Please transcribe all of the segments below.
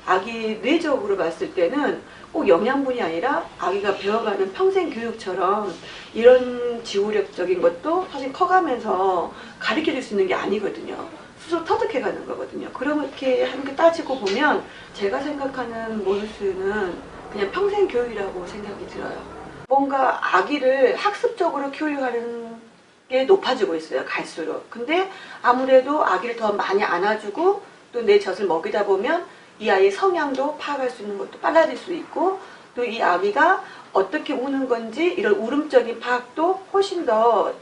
아기 뇌적으로 봤을 때는 꼭 영양분이 아니라 아기가 배워가는 평생 교육처럼 이런 지구력적인 것도 사실 커가면서 가르쳐 줄 수 있는 게 아니거든요. 스스로 터득해 가는 거거든요. 그렇게 함께 따지고 보면 제가 생각하는 모유수유는 그냥 평생 교육이라고 생각이 들어요. 뭔가 아기를 학습적으로 교육하는 게 높아지고 있어요, 갈수록. 근데 아무래도 아기를 더 많이 안아주고 또 내 젖을 먹이다 보면 이 아이의 성향도 파악할 수 있는 것도 빨라질 수 있고 또 이 아기가 어떻게 우는 건지 이런 울음적인 파악도 훨씬 더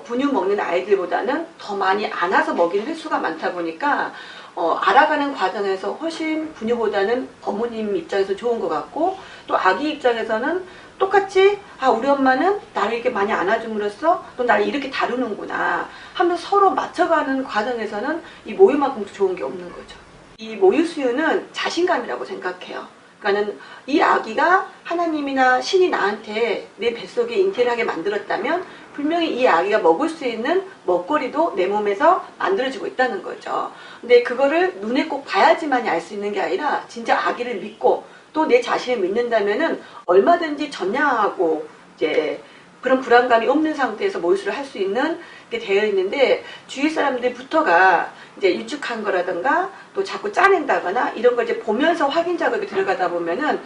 분유 먹는 아이들보다는 더 많이 안아서 먹이는 횟수가 많다 보니까 알아가는 과정에서 훨씬 분유보다는 어머님 입장에서 좋은 것 같고 또 아기 입장에서는 똑같이 우리 엄마는 나를 이렇게 많이 안아줌으로써 또 나를 이렇게 다루는구나 하면서 서로 맞춰가는 과정에서는 이 모유만큼 좋은 게 없는 거죠. 이 모유수유는 자신감이라고 생각해요. 그러니까는 이 아기가 하나님이나 신이 나한테 내 뱃속에 잉태를 하게 만들었다면 분명히 이 아기가 먹을 수 있는 먹거리도 내 몸에서 만들어지고 있다는 거죠. 근데 그거를 눈에 꼭 봐야지만이 알 수 있는 게 아니라 진짜 아기를 믿고 또 내 자신을 믿는다면은 얼마든지 전량하고 이제 그런 불안감이 없는 상태에서 모유수를 할 수 있는 게 되어 있는데 주위 사람들부터가 이제 유축한 거라든가 또 자꾸 짜낸다거나 이런 걸 이제 보면서 확인 작업이 들어가다 보면은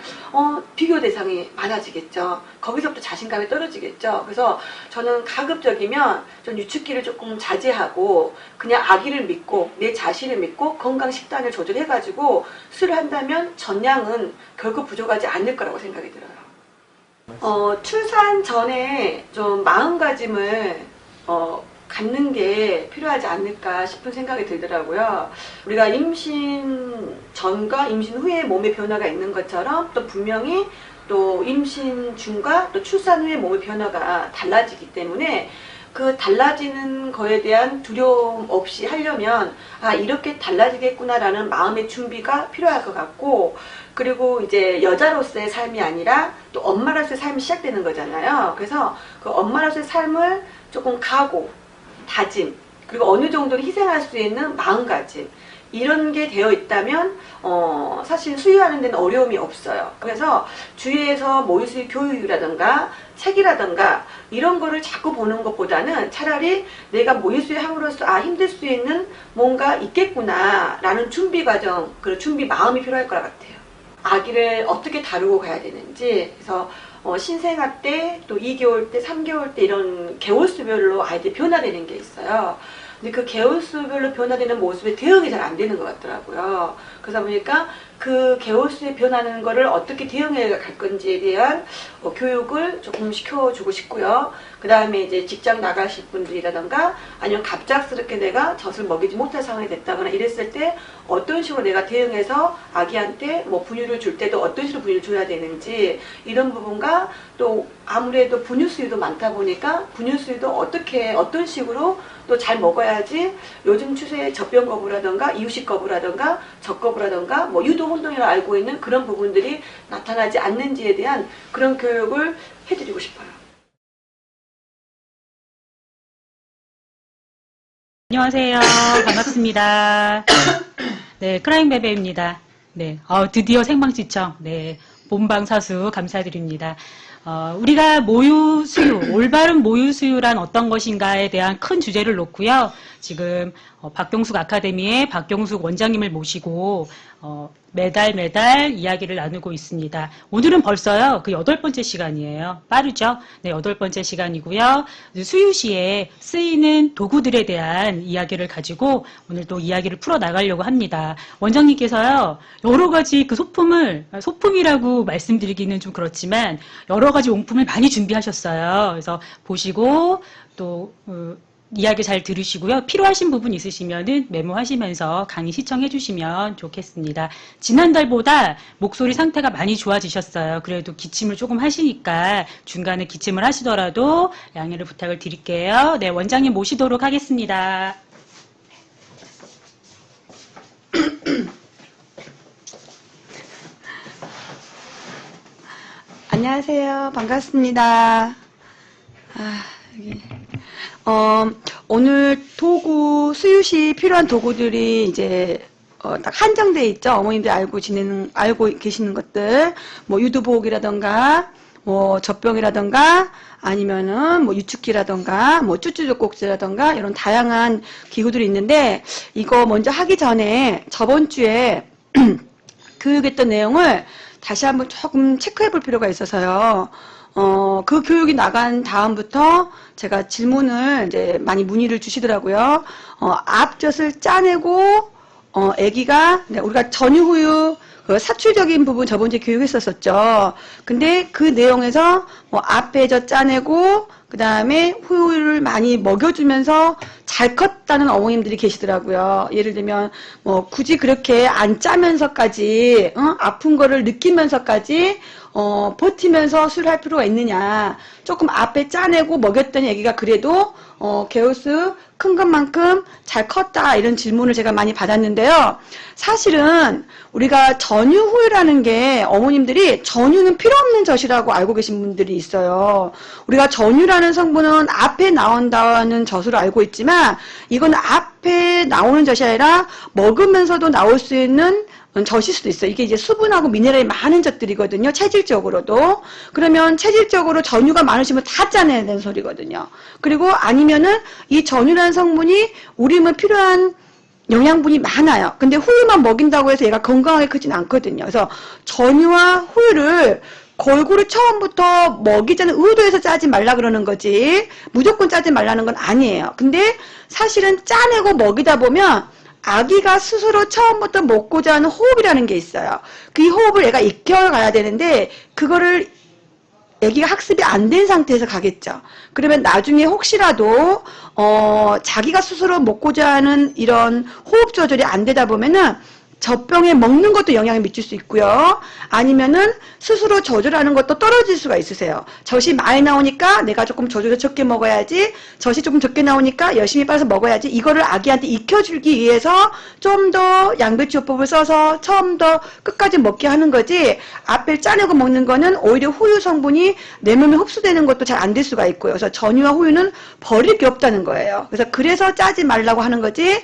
비교 대상이 많아지겠죠. 거기서부터 자신감이 떨어지겠죠. 그래서 저는 가급적이면 좀 유축기를 조금 자제하고 그냥 아기를 믿고 내 자신을 믿고 건강 식단을 조절해가지고 수를 한다면 전량은 결코 부족하지 않을 거라고 생각이 들어요. 출산 전에 좀 마음가짐을 갖는 게 필요하지 않을까 싶은 생각이 들더라고요. 우리가 임신 전과 임신 후에 몸의 변화가 있는 것처럼 또 분명히 또 임신 중과 또 출산 후에 몸의 변화가 달라지기 때문에 그 달라지는 거에 대한 두려움 없이 하려면 이렇게 달라지겠구나라는 마음의 준비가 필요할 것 같고 그리고 이제 여자로서의 삶이 아니라 또 엄마로서의 삶이 시작되는 거잖아요. 그래서 그 엄마로서의 삶을 조금 각오, 다짐, 그리고 어느 정도는 희생할 수 있는 마음가짐 이런 게 되어 있다면 사실 수유하는 데는 어려움이 없어요. 그래서 주위에서 모유수유 교육이라든가 책이라든가 이런 거를 자꾸 보는 것보다는 차라리 내가 모유수유 함으로써 힘들 수 있는 뭔가 있겠구나 라는 준비 과정, 그 준비 마음이 필요할 것 같아요. 아기를 어떻게 다루고 가야 되는지 그래서 신생아 때, 또 2개월 때, 3개월 때 이런 개월수별로 아이들이 변화되는 게 있어요. 근데 그 개월수별로 변화되는 모습에 대응이 잘 안 되는 것 같더라고요. 그러다 보니까 그 개월수에 변하는 거를 어떻게 대응해 갈 건지에 대한 교육을 조금 시켜주고 싶고요. 그 다음에 이제 직장 나가실 분들이라던가 아니면 갑작스럽게 내가 젖을 먹이지 못할 상황이 됐다거나 이랬을 때 어떤 식으로 내가 대응해서 아기한테 뭐 분유를 줄 때도 어떤 식으로 분유를 줘야 되는지 이런 부분과 또 아무래도 분유수유도 많다 보니까 분유수유도 어떤 식으로 또 잘 먹어야지 요즘 추세의 젖병 거부라던가 이유식 거부라던가 젖거부라던가 뭐 유도 혼동이라 알고 있는 그런 부분들이 나타나지 않는지에 대한 그런 교육을 해드리고 싶어요. 안녕하세요. 반갑습니다. 네, 크라잉베베입니다. 네, 드디어 생방지청. 네, 본방사수 감사드립니다. 우리가 모유수유, 올바른 모유수유란 어떤 것인가에 대한 큰 주제를 놓고요. 지금 박경숙 아카데미의 박경숙 원장님을 모시고 매달 이야기를 나누고 있습니다. 오늘은 벌써요, 그 8번째 시간이에요. 빠르죠? 네, 8번째 시간이고요. 수유 시에 쓰이는 도구들에 대한 이야기를 가지고 오늘 또 이야기를 풀어나가려고 합니다. 원장님께서요, 여러 가지 그 소품이라고 말씀드리기는 좀 그렇지만, 여러 가지 용품을 많이 준비하셨어요. 그래서 보시고, 또, 이야기 잘 들으시고요. 필요하신 부분 있으시면은 메모하시면서 강의 시청해 주시면 좋겠습니다. 지난달보다 목소리 상태가 많이 좋아지셨어요. 그래도 기침을 조금 하시니까 중간에 기침을 하시더라도 양해를 부탁을 드릴게요. 네, 원장님 모시도록 하겠습니다. 안녕하세요. 반갑습니다. 오늘 도구, 수유 시 필요한 도구들이 이제 딱 한정돼 있죠. 어머님들이 알고 계시는 것들, 뭐 유두보호기라던가, 뭐 젖병이라던가, 아니면은 뭐 유축기라던가, 뭐 쭈쭈젖꼭지라던가 이런 다양한 기구들이 있는데 이거 먼저 하기 전에 저번 주에 교육했던 내용을 다시 한번 조금 체크해 볼 필요가 있어서요. 그 교육이 나간 다음부터 제가 질문을 이제 많이 문의를 주시더라고요. 앞젖을 짜내고, 아기가, 우리가 전유후유, 그 사출적인 부분 저번주에 교육했었었죠. 근데 그 내용에서 뭐 앞에 젖 짜내고, 그 다음에 후유를 많이 먹여주면서 잘 컸다는 어머님들이 계시더라고요. 예를 들면, 뭐, 굳이 그렇게 안 짜면서까지, 아픈 거를 느끼면서까지, 버티면서 술할 필요가 있느냐. 조금 앞에 짜내고 먹였던 얘기가 그래도, 개우스 큰 것만큼 잘 컸다. 이런 질문을 제가 많이 받았는데요. 사실은 우리가 전유후유라는 게 어머님들이 전유는 필요 없는 젖이라고 알고 계신 분들이 있어요. 우리가 전유라는 성분은 앞에 나온다는 젖으로 알고 있지만 이건 앞에 나오는 젖이 아니라 먹으면서도 나올 수 있는 젖일 수도 있어요. 이게 이제 수분하고 미네랄이 많은 젖들이거든요. 체질적으로도. 그러면 체질적으로 전유가 많으시면 다 짜내야 되는 소리거든요. 그리고 아니면은 이 전유라는 성분이 우리 몸에 필요한 영양분이 많아요. 근데 후유만 먹인다고 해서 얘가 건강하게 크진 않거든요. 그래서 전유와 후유를 골고루 처음부터 먹이자는 의도에서 짜지 말라 그러는 거지 무조건 짜지 말라는 건 아니에요. 근데 사실은 짜내고 먹이다 보면 아기가 스스로 처음부터 먹고자 하는 호흡이라는 게 있어요. 그 호흡을 얘가 익혀가야 되는데 그거를 아기가 학습이 안 된 상태에서 가겠죠. 그러면 나중에 혹시라도 자기가 스스로 먹고자 하는 이런 호흡 조절이 안 되다 보면은 젖병에 먹는 것도 영향을 미칠 수 있고요. 아니면은 스스로 조절하는 것도 떨어질 수가 있으세요. 젖이 많이 나오니까 내가 조금 조절을 적게 먹어야지. 젖이 조금 적게 나오니까 열심히 빨아서 먹어야지. 이거를 아기한테 익혀주기 위해서 좀 더 양배추요법을 써서 처음부터 끝까지 먹게 하는 거지. 앞에 짜내고 먹는 거는 오히려 후유 성분이 내 몸에 흡수되는 것도 잘 안 될 수가 있고요. 그래서 전유와 후유는 버릴 게 없다는 거예요. 그래서 짜지 말라고 하는 거지.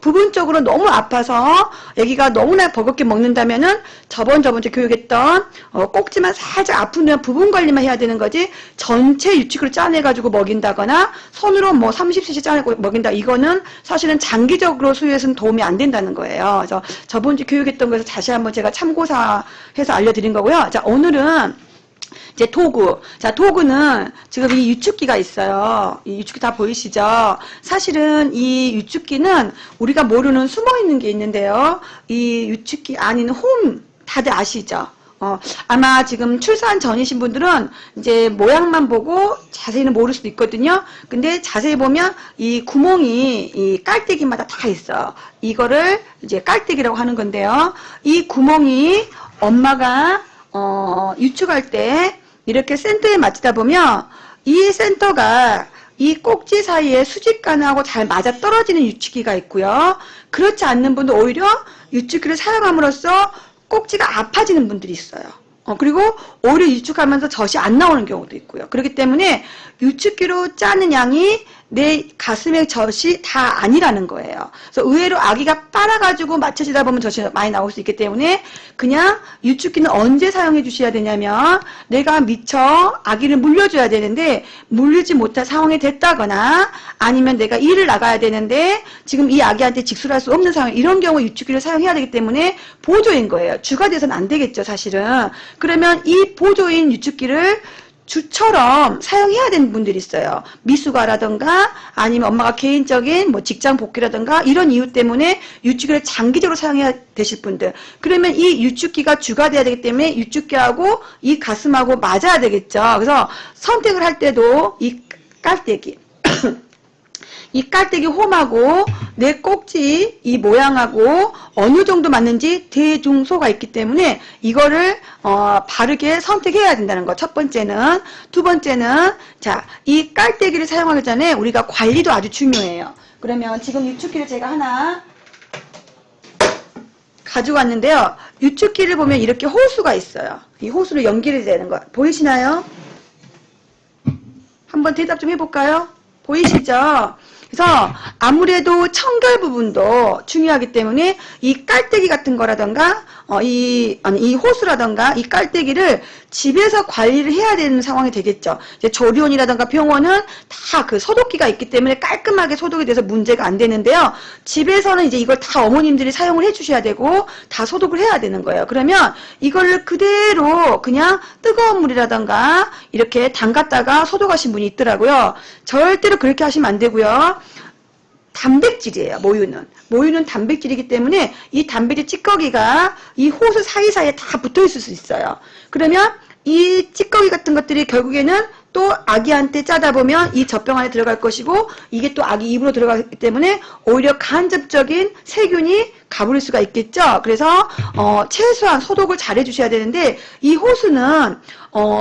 부분적으로 너무 아파서 애기가 너무나 버겁게 먹는다면은 저번주에 교육했던 꼭지만 살짝 아프면 부분 관리만 해야 되는 거지 전체 유축으로 짜내가지고 먹인다거나 손으로 뭐 30cc 짜내고 먹인다 이거는 사실은 장기적으로 수유에서는 도움이 안 된다는 거예요. 그래서 저번주 교육했던 거에서 다시 한번 제가 참고사해서 알려드린 거고요. 자, 오늘은 이제 도구. 자, 도구는 지금 이 유축기가 있어요. 이 유축기 다 보이시죠? 사실은 이 유축기는 우리가 모르는 숨어 있는 게 있는데요. 이 유축기 안에는 홈 다들 아시죠? 아마 지금 출산 전이신 분들은 이제 모양만 보고 자세히는 모를 수도 있거든요. 근데 자세히 보면 이 구멍이 이 깔때기마다 다 있어요. 이거를 이제 깔때기라고 하는 건데요. 이 구멍이 엄마가 유축할 때 이렇게 센터에 맞추다 보면 이 센터가 이 꼭지 사이에 수직관하고 잘 맞아 떨어지는 유축기가 있고요. 그렇지 않는 분도 오히려 유축기를 사용함으로써 꼭지가 아파지는 분들이 있어요. 그리고 오히려 유축하면서 젖이 안 나오는 경우도 있고요. 그렇기 때문에 유축기로 짜는 양이 내 가슴의 젖이 다 아니라는 거예요. 그래서 의외로 아기가 빨아가지고 맞춰지다 보면 젖이 많이 나올 수 있기 때문에 그냥 유축기는 언제 사용해 주셔야 되냐면 내가 미처 아기를 물려줘야 되는데 물리지 못할 상황이 됐다거나 아니면 내가 일을 나가야 되는데 지금 이 아기한테 직술할 수 없는 상황 이런 경우 유축기를 사용해야 되기 때문에 보조인 거예요. 주가 돼서는 안 되겠죠 사실은. 그러면 이 보조인 유축기를 주처럼 사용해야 되는 분들이 있어요. 미숙아라던가 아니면 엄마가 개인적인 뭐 직장 복귀라던가 이런 이유 때문에 유축기를 장기적으로 사용해야 되실 분들. 그러면 이 유축기가 주가 돼야 되기 때문에 유축기하고 이 가슴하고 맞아야 되겠죠. 그래서 선택을 할 때도 이 깔때기 이 깔때기 홈하고 내 꼭지 이 모양하고 어느 정도 맞는지 대중소가 있기 때문에 이거를 바르게 선택해야 된다는 거. 첫 번째는. 두 번째는 자, 이 깔때기를 사용하기 전에 우리가 관리도 아주 중요해요. 그러면 지금 유축기를 제가 하나 가지고 왔는데요. 유축기를 보면 이렇게 호수가 있어요. 이 호수로 연결이 되는 거 보이시나요? 한번 대답 좀 해볼까요? 보이시죠? 그래서 아무래도 청결 부분도 중요하기 때문에 이 깔때기 같은 거라던가 이 호수라던가 이 깔때기를 집에서 관리를 해야 되는 상황이 되겠죠. 이제 조리원이라던가 병원은 다 그 소독기가 있기 때문에 깔끔하게 소독이 돼서 문제가 안 되는데요. 집에서는 이제 이걸 다 어머님들이 사용을 해 주셔야 되고 다 소독을 해야 되는 거예요. 그러면 이걸 그대로 그냥 뜨거운 물이라던가 이렇게 담갔다가 소독하신 분이 있더라고요. 절대로 그렇게 하시면 안 되고요. 단백질이에요. 모유는 단백질이기 때문에 이 단백질 찌꺼기가 이 호수 사이사이에 다 붙어 있을 수 있어요. 그러면 이 찌꺼기 같은 것들이 결국에는 또 아기한테 짜다 보면 이 젖병 안에 들어갈 것이고 이게 또 아기 입으로 들어가기 때문에 오히려 간접적인 세균이 가버릴 수가 있겠죠. 그래서 최소한 소독을 잘 해주셔야 되는데 이 호수는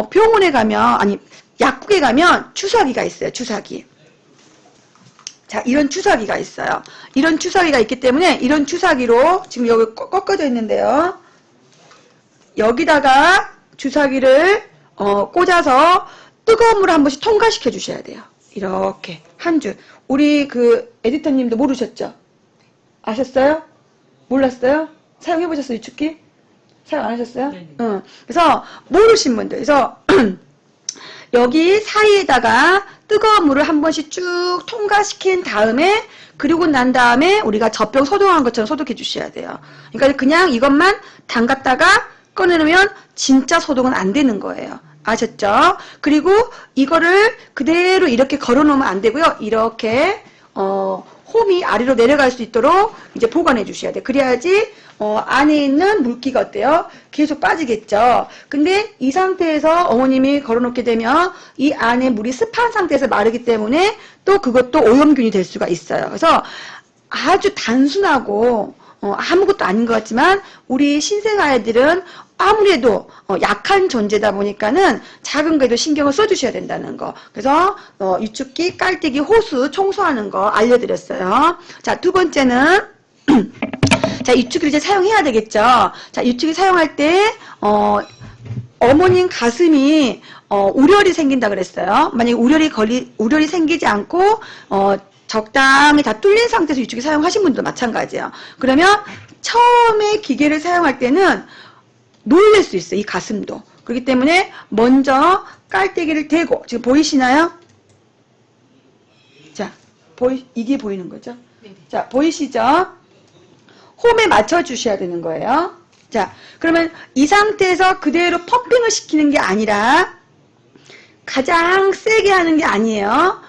병원에 가면 약국에 가면 주사기가 있어요. 주사기. 자, 이런 주사기가 있어요. 이런 주사기가 있기 때문에 이런 주사기로 지금 여기 꺾어져 있는데요. 여기다가 주사기를 꽂아서 뜨거운 물을 한 번씩 통과시켜 주셔야 돼요. 이렇게 한 줄. 우리 그 에디터님도 모르셨죠? 아셨어요? 몰랐어요? 사용해 보셨어요, 유축기? 사용 안 하셨어요? 네네. 그래서 모르신 분들, 그래서 여기 사이에다가 뜨거운 물을 한 번씩 쭉 통과시킨 다음에 그리고 난 다음에 우리가 젖병 소독한 것처럼 소독해 주셔야 돼요. 그러니까 그냥 이것만 담갔다가 꺼내놓으면 진짜 소독은 안 되는 거예요. 아셨죠? 그리고 이거를 그대로 이렇게 걸어놓으면 안 되고요. 이렇게 홈이 아래로 내려갈 수 있도록 이제 보관해 주셔야 돼요. 그래야지 안에 있는 물기가 어때요? 계속 빠지겠죠. 근데 이 상태에서 어머님이 걸어놓게 되면 이 안에 물이 습한 상태에서 마르기 때문에 또 그것도 오염균이 될 수가 있어요. 그래서 아주 단순하고 아무것도 아닌 것 같지만 우리 신생아이들은 아무래도 약한 존재다 보니까는 작은 거에도 신경을 써주셔야 된다는 거. 그래서 유축기, 깔때기, 호수 청소하는 거 알려드렸어요. 자, 두 번째는 자, 유축기를 이제 사용해야 되겠죠. 자, 유축기 사용할 때 어머님 가슴이 우열이 생긴다 그랬어요. 만약에 우열이 생기지 않고 적당히 다 뚫린 상태에서 유축기 사용하신 분도 마찬가지예요. 그러면 처음에 기계를 사용할 때는 놀랄 수 있어요. 이 가슴도. 그렇기 때문에 먼저 깔때기를 대고 지금 보이시나요? 자, 이게 보이는 거죠? 네네. 자, 보이시죠? 홈에 맞춰 주셔야 되는 거예요. 자, 그러면 이 상태에서 그대로 펌핑을 시키는 게 아니라 가장 세게 하는 게 아니에요.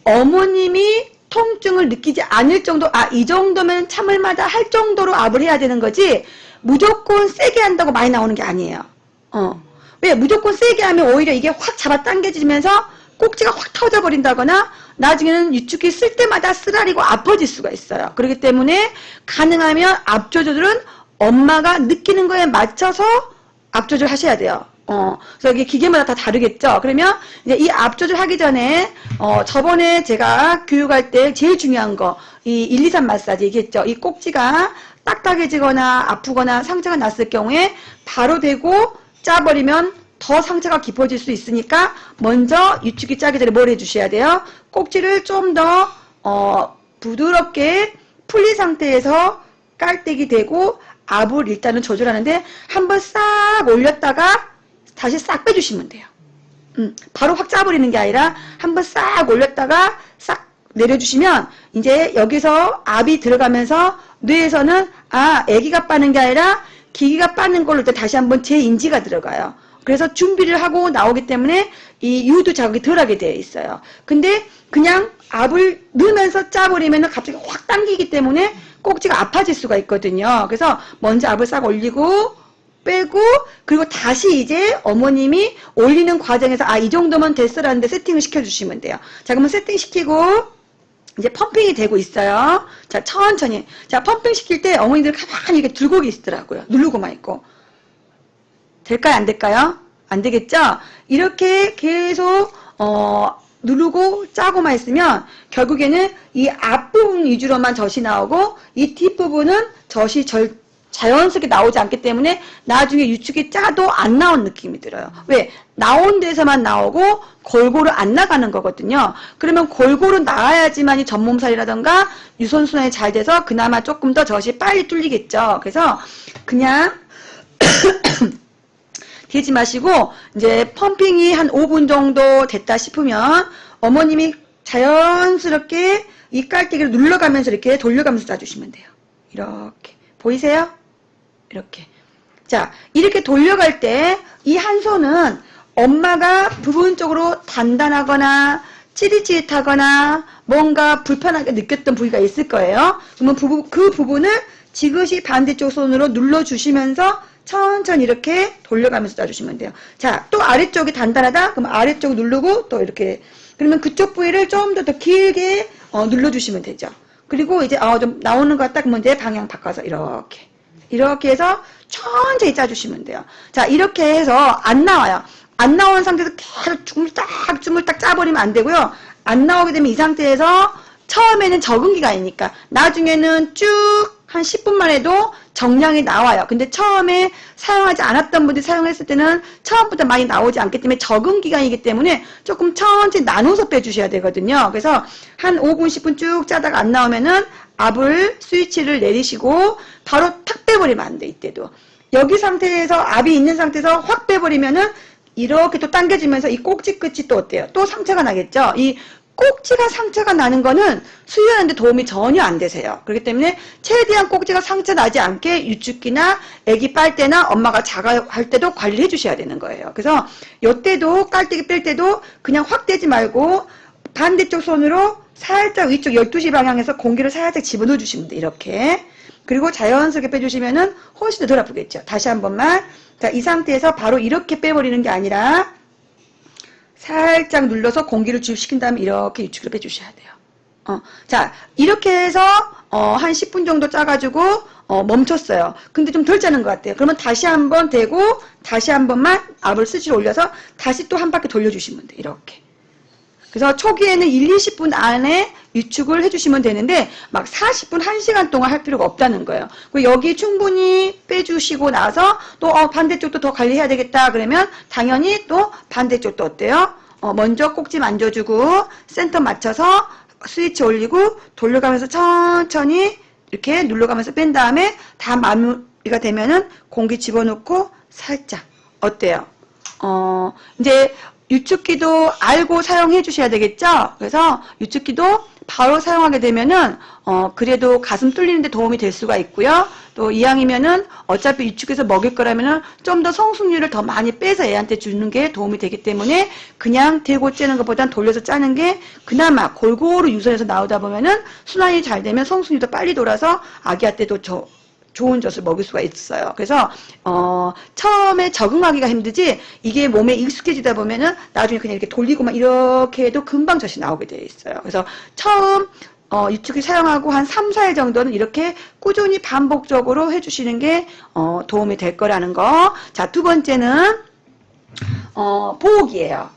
어머님이 통증을 느끼지 않을 정도, 이 정도면 참을만하다 할 정도로 압을 해야 되는 거지 무조건 세게 한다고 많이 나오는 게 아니에요. 왜? 무조건 세게 하면 오히려 이게 확 잡아당겨지면서 꼭지가 확 터져버린다거나 나중에는 유축기 쓸 때마다 쓰라리고 아파질 수가 있어요. 그렇기 때문에 가능하면 압 조절은 엄마가 느끼는 거에 맞춰서 압 조절 하셔야 돼요. 그래서 이게 기계마다 다 다르겠죠. 그러면 이제 이 압 조절 하기 전에 저번에 제가 교육할 때 제일 중요한 거 이 1, 2, 3 마사지 얘기했죠. 이 꼭지가 딱딱해지거나 아프거나 상처가 났을 경우에 바로 대고 짜버리면 더 상처가 깊어질 수 있으니까 먼저 유축기 짜기 전에 뭘 해주셔야 돼요? 꼭지를 좀 더 부드럽게 풀린 상태에서 깔때기 대고 압을 일단은 조절하는데 한번 싹 올렸다가 다시 싹 빼주시면 돼요. 바로 확 짜버리는 게 아니라 한번 싹 올렸다가 싹 내려주시면 이제 여기서 압이 들어가면서 뇌에서는 애기가 빠는 게 아니라 기기가 빠는 걸로 일단 다시 한번 재인지가 들어가요. 그래서 준비를 하고 나오기 때문에 이 유두 자극이 덜하게 되어 있어요. 근데 그냥 압을 넣으면서 짜버리면 갑자기 확 당기기 때문에 꼭지가 아파질 수가 있거든요. 그래서 먼저 압을 싹 올리고 빼고 그리고 다시 이제 어머님이 올리는 과정에서 이 정도면 됐어라는데 세팅을 시켜주시면 돼요. 자, 그러면 세팅시키고 이제 펌핑이 되고 있어요. 자, 천천히. 자, 펌핑 시킬 때 어머니들 가만히 이렇게 들고 계시더라고요. 누르고만 있고. 될까요? 안 될까요? 안 되겠죠? 이렇게 계속 누르고 짜고만 있으면 결국에는 이 앞부분 위주로만 젖이 나오고 이 뒷부분은 젖이 자연스럽게 나오지 않기 때문에 나중에 유축이 짜도 안 나온 느낌이 들어요. 왜? 나온 데서만 나오고 골고루 안 나가는 거거든요. 그러면 골고루 나와야지만 이 전몸살이라던가 유선순환이 잘 돼서 그나마 조금 더 젖이 빨리 뚫리겠죠. 그래서 그냥 되지 마시고 이제 펌핑이 한 5분 정도 됐다 싶으면 어머님이 자연스럽게 이 깔때기를 눌러가면서 이렇게 돌려가면서 짜주시면 돼요. 이렇게 보이세요? 이렇게. 자, 이렇게 돌려갈 때 이 한 손은 엄마가 부분적으로 단단하거나 찌릿찌릿하거나 뭔가 불편하게 느꼈던 부위가 있을 거예요. 그러면 그 부분을 지그시 반대쪽 손으로 눌러주시면서 천천히 이렇게 돌려가면서 짜주시면 돼요. 자, 또 아래쪽이 단단하다? 그럼 아래쪽 누르고 또 이렇게. 그러면 그쪽 부위를 좀 더 길게 눌러주시면 되죠. 그리고 이제 좀 나오는 것 같다 그러면 이제 방향 바꿔서 이렇게 해서 천천히 짜주시면 돼요. 자, 이렇게 해서 안 나와요. 안 나오는 상태에서 계속 주물딱 짜버리면 안 되고요. 안 나오게 되면 이 상태에서 처음에는 적응기가 아니니까 나중에는 쭉 한 10분만 해도 정량이 나와요. 근데 처음에 사용하지 않았던 분들이 사용했을 때는 처음부터 많이 나오지 않기 때문에 적응 기간이기 때문에 조금 천천히 나눠서 빼주셔야 되거든요. 그래서 한 5분, 10분 쭉 짜다가 안 나오면은 압을 스위치를 내리시고 바로 탁 빼버리면 안 돼. 이때도. 여기 상태에서 압이 있는 상태에서 확 빼버리면은 이렇게 또 당겨지면서 이 꼭지 끝이 또 어때요? 또 상처가 나겠죠? 이 꼭지가 상처가 나는 거는 수유하는데 도움이 전혀 안 되세요. 그렇기 때문에 최대한 꼭지가 상처 나지 않게 유축기나 애기 빨 때나 엄마가 자가할 때도 관리해 주셔야 되는 거예요. 그래서 요때도 깔때기 뺄 때도 그냥 확 떼지 말고 반대쪽 손으로 살짝 위쪽 12시 방향에서 공기를 살짝 집어넣어 주시면 돼요. 이렇게. 그리고 자연스럽게 빼주시면은 훨씬 더 덜 아프겠죠. 다시 한 번만. 자, 이 상태에서 바로 이렇게 빼버리는 게 아니라 살짝 눌러서 공기를 주입시킨 다음에 이렇게 유축을 빼주셔야 돼요. 자, 이렇게 해서 한 10분 정도 짜가지고 멈췄어요. 근데 좀 덜 짜는 것 같아요. 그러면 다시 한번 대고 다시 한 번만 압을 스치로 올려서 다시 또 한 바퀴 돌려주시면 돼요. 이렇게. 그래서 초기에는 1, 20분 안에 유축을 해주시면 되는데 막 40분, 1시간 동안 할 필요가 없다는 거예요. 그리고 여기 충분히 빼주시고 나서 또 반대쪽도 더 관리해야 되겠다 그러면 당연히 또 반대쪽도 어때요? 먼저 꼭지 만져주고 센터 맞춰서 스위치 올리고 돌려가면서 천천히 이렇게 눌러가면서 뺀 다음에 다 마무리가 되면은 공기 집어넣고 살짝 어때요? 이제 유축기도 알고 사용해 주셔야 되겠죠? 그래서 유축기도 바로 사용하게 되면은 그래도 가슴 뚫리는데 도움이 될 수가 있고요. 또 이왕이면은 어차피 유축해서 먹일 거라면은 좀 더 성숙률을 더 많이 빼서 애한테 주는 게 도움이 되기 때문에 그냥 대고 째는 것보단 돌려서 짜는 게 그나마 골고루 유선에서 나오다 보면은 순환이 잘 되면 성숙률도 빨리 돌아서 아기한테도 좋은 젖을 먹일 수가 있어요. 그래서 처음에 적응하기가 힘들지 이게 몸에 익숙해지다 보면은 나중에 그냥 이렇게 돌리고만 이렇게 해도 금방 젖이 나오게 되어 있어요. 그래서 처음 유축기 사용하고 한 3, 4일 정도는 이렇게 꾸준히 반복적으로 해주시는 게 도움이 될 거라는 거. 자, 두 번째는 보호기예요.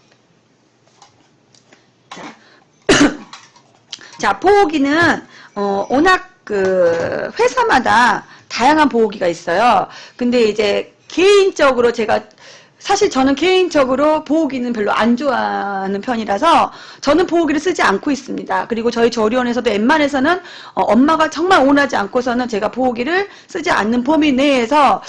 자, 보호기는 워낙 그 회사마다 다양한 보호기가 있어요. 근데 이제 개인적으로 사실 저는 개인적으로 보호기는 별로 안 좋아하는 편이라서 저는 보호기를 쓰지 않고 있습니다. 그리고 저희 조리원에서도 웬만해서는 엄마가 정말 원하지 않고서는 제가 보호기를 쓰지 않는 범위 내에서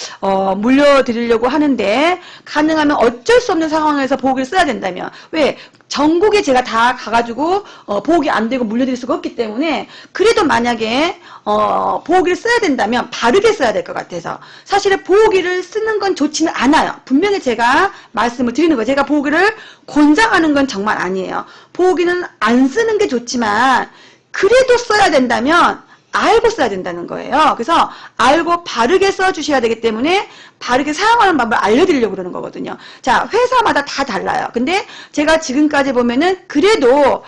물려드리려고 하는데 가능하면 어쩔 수 없는 상황에서 보호기를 써야 된다면 왜? 전국에 제가 다 가가지고 보호기 안 되고 물려드릴 수가 없기 때문에 그래도 만약에 보호기를 써야 된다면 바르게 써야 될 것 같아서 사실은 보호기를 쓰는 건 좋지는 않아요. 분명히 제가 말씀을 드리는 거예요. 제가 보호기를 권장하는 건 정말 아니에요. 보호기는 안 쓰는 게 좋지만 그래도 써야 된다면 알고 써야 된다는 거예요. 그래서 알고 바르게 써주셔야 되기 때문에 바르게 사용하는 방법을 알려드리려고 그러는 거거든요. 자, 회사마다 다 달라요. 근데 제가 지금까지 보면은 그래도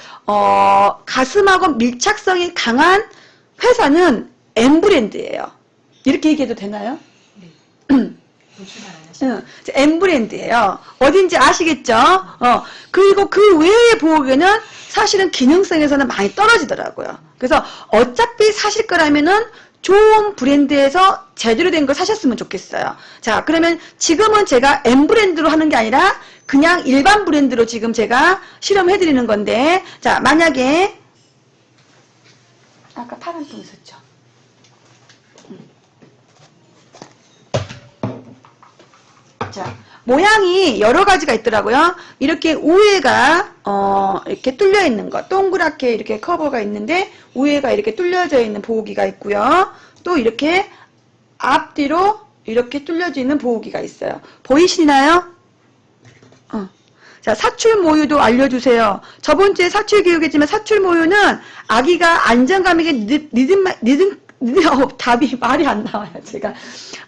가슴하고 밀착성이 강한 회사는 M브랜드예요. 이렇게 얘기해도 되나요? 네. M브랜드예요. 어딘지 아시겠죠? 그리고 그 외의 보호기는 사실은 기능성에서는 많이 떨어지더라고요. 그래서 어차피 사실 거라면은 좋은 브랜드에서 제대로 된 걸 사셨으면 좋겠어요. 자, 그러면 지금은 제가 M 브랜드로 하는 게 아니라 그냥 일반 브랜드로 지금 제가 실험해 드리는 건데, 자, 만약에 아까 파란 통 있었죠. 자, 모양이 여러 가지가 있더라고요. 이렇게 우회가 이렇게 뚫려 있는 거, 동그랗게 이렇게 커버가 있는데 우회가 이렇게 뚫려져 있는 보호기가 있고요. 또 이렇게 앞뒤로 이렇게 뚫려져 있는 보호기가 있어요. 보이시나요? 자, 사출 모유도 알려주세요. 저번 주에 사출 교육했지만 사출 모유는 아기가 안정감 있게 답이 말이 안 나와요, 제가.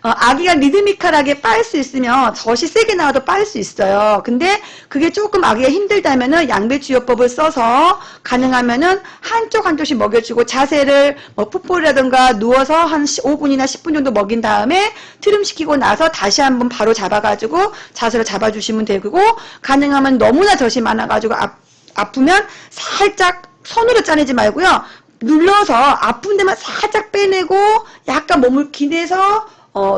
아기가 리드미컬하게 빨 수 있으면 젖이 세게 나와도 빨 수 있어요. 근데 그게 조금 아기가 힘들다면은 양배추요법을 써서 가능하면은 한쪽씩 먹여주고 자세를 뭐 풋볼이라든가 누워서 한 5분이나 10분 정도 먹인 다음에 트림시키고 나서 다시 한번 바로 잡아가지고 자세를 잡아주시면 되고, 가능하면 너무나 젖이 많아가지고 아프면 살짝 손으로 짜내지 말고요. 눌러서 아픈 데만 살짝 빼내고 약간 몸을 기대서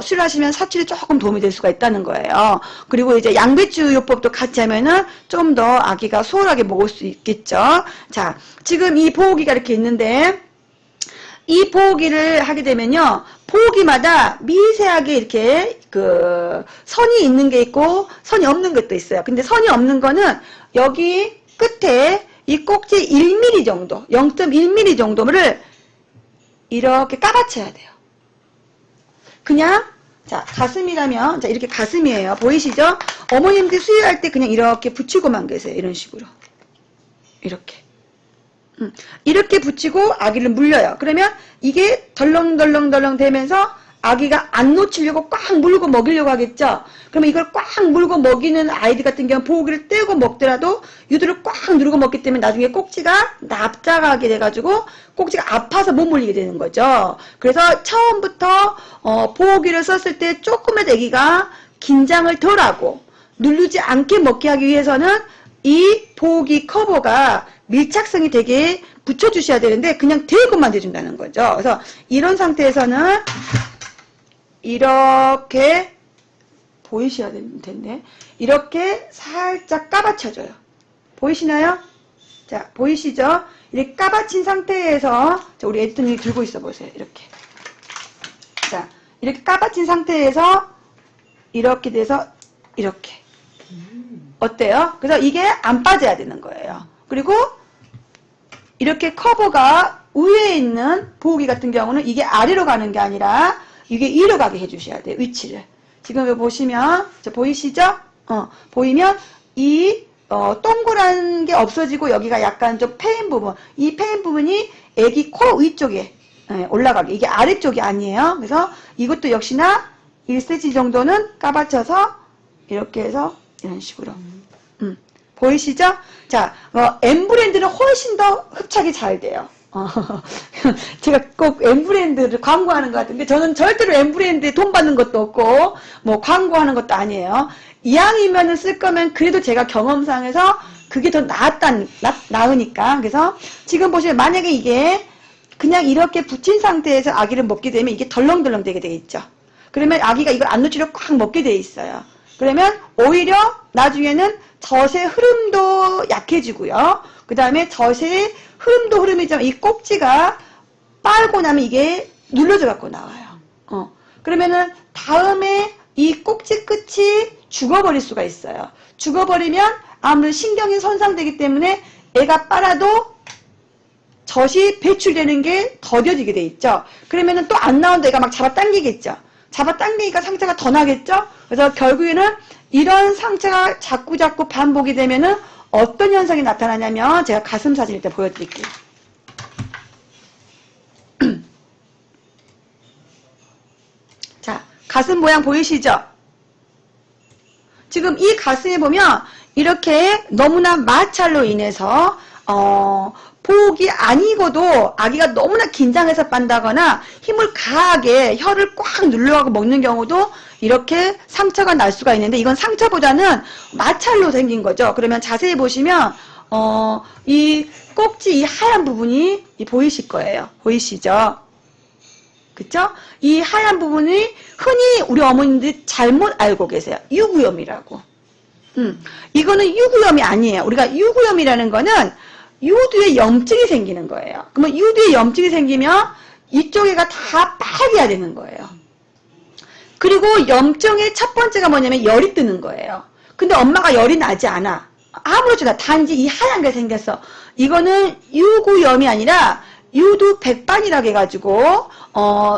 수술하시면 사출이 조금 도움이 될 수가 있다는 거예요. 그리고 이제 양배추 요법도 같이 하면은 좀 더 아기가 수월하게 먹을 수 있겠죠. 자, 지금 이 보호기가 이렇게 있는데, 이 보호기를 하게 되면요, 보호기마다 미세하게 이렇게 선이 있는 게 있고 선이 없는 것도 있어요. 근데 선이 없는 거는 여기 끝에 이 꼭지 1mm 정도, 0.1mm 정도를 이렇게 까받쳐야 돼요. 그냥, 자, 가슴이라면, 자, 이렇게 가슴이에요. 보이시죠? 어머님들 수유할 때 그냥 이렇게 붙이고만 계세요. 이런 식으로. 이렇게. 이렇게 붙이고 아기를 물려요. 그러면 이게 덜렁덜렁 되면서 아기가 안 놓치려고 꽉 물고 먹이려고 하겠죠? 그러면 이걸 꽉 물고 먹이는 아이들 같은 경우는 보호기를 떼고 먹더라도 유두를 꽉 누르고 먹기 때문에 나중에 꼭지가 납작하게 돼가지고 꼭지가 아파서 못 물리게 되는 거죠. 그래서 처음부터 보호기를 썼을 때 조금의 아기가 긴장을 덜하고 누르지 않게 먹게 하기 위해서는 이 보호기 커버가 밀착성이 되게 붙여주셔야 되는데 그냥 대고만 대준다는 거죠. 그래서 이런 상태에서는 이렇게 보이셔야 될 텐데 이렇게 살짝 까받쳐줘요. 보이시나요? 자, 보이시죠? 이렇게 까받친 상태에서, 자, 우리 에디터님이 들고 있어 보세요. 이렇게. 자, 이렇게 까받친 상태에서 이렇게 돼서 이렇게. 어때요? 그래서 이게 안 빠져야 되는 거예요. 그리고 이렇게 커버가 위에 있는 보호기 같은 경우는 이게 아래로 가는 게 아니라 이게 위로 가게 해주셔야 돼요. 위치를. 지금 여기 보시면, 자, 보이시죠? 보이면 이 동그란 게 없어지고 여기가 약간 좀 패인 부분, 이 패인 부분이 애기 코 위쪽에 올라가게. 이게 아래쪽이 아니에요. 그래서 이것도 역시나 1cm 정도는 까받쳐서 이렇게 해서 이런 식으로. 보이시죠? 자, M 브랜드는 훨씬 더 흡착이 잘 돼요. 제가 꼭 M 브랜드를 광고하는 것 같은데 저는 절대로 M 브랜드에 돈 받는 것도 없고 뭐 광고하는 것도 아니에요. 이왕이면은 쓸 거면 그래도 제가 경험상에서 그게 더 나으니까. 그래서 지금 보시면 만약에 이게 그냥 이렇게 붙인 상태에서 아기를 먹게 되면 이게 덜렁덜렁 되게 돼 있죠. 그러면 아기가 이걸 안 놓치려 꽉 먹게 돼 있어요. 그러면 오히려 나중에는 젖의 흐름도 약해지고요. 그 다음에 젖의 흐름이지만 이 꼭지가 빨고 나면 이게 눌러져 갖고 나와요. 그러면은 다음에 이 꼭지 끝이 죽어버릴 수가 있어요. 죽어버리면 아무래도 신경이 손상되기 때문에 애가 빨아도 젖이 배출되는 게 더뎌지게 돼 있죠. 그러면은 또 안 나온다 애가 막 잡아당기겠죠. 잡아당기니까 상처가 더 나겠죠. 그래서 결국에는 이런 상처가 자꾸 반복이 되면은 어떤 현상이 나타나냐면 제가 가슴 사진 일단 보여드릴게요. 자, 가슴 모양 보이시죠? 지금 이 가슴에 보면 이렇게 너무나 마찰로 인해서 보호기 아니고도 아기가 너무나 긴장해서 빤다거나 힘을 가하게 혀를 꽉 눌러가고 먹는 경우도 이렇게 상처가 날 수가 있는데 이건 상처보다는 마찰로 생긴 거죠. 그러면 자세히 보시면 이 꼭지 이 하얀 부분이 보이실 거예요. 보이시죠? 그쵸? 이 하얀 부분이 흔히 우리 어머님들이 잘못 알고 계세요. 유구염이라고. 이거는 유구염이 아니에요. 우리가 유구염이라는 거는 유두에 염증이 생기는 거예요. 그러면 유두에 염증이 생기면 이쪽에가 다 빨개야 되는 거예요. 그리고 염증의 첫 번째가 뭐냐면 열이 뜨는 거예요. 근데 엄마가 열이 나지 않아. 아무렇지도 않아. 단지 이 하얀 게 생겼어. 이거는 유구염이 아니라 유두백반이라고 해가지고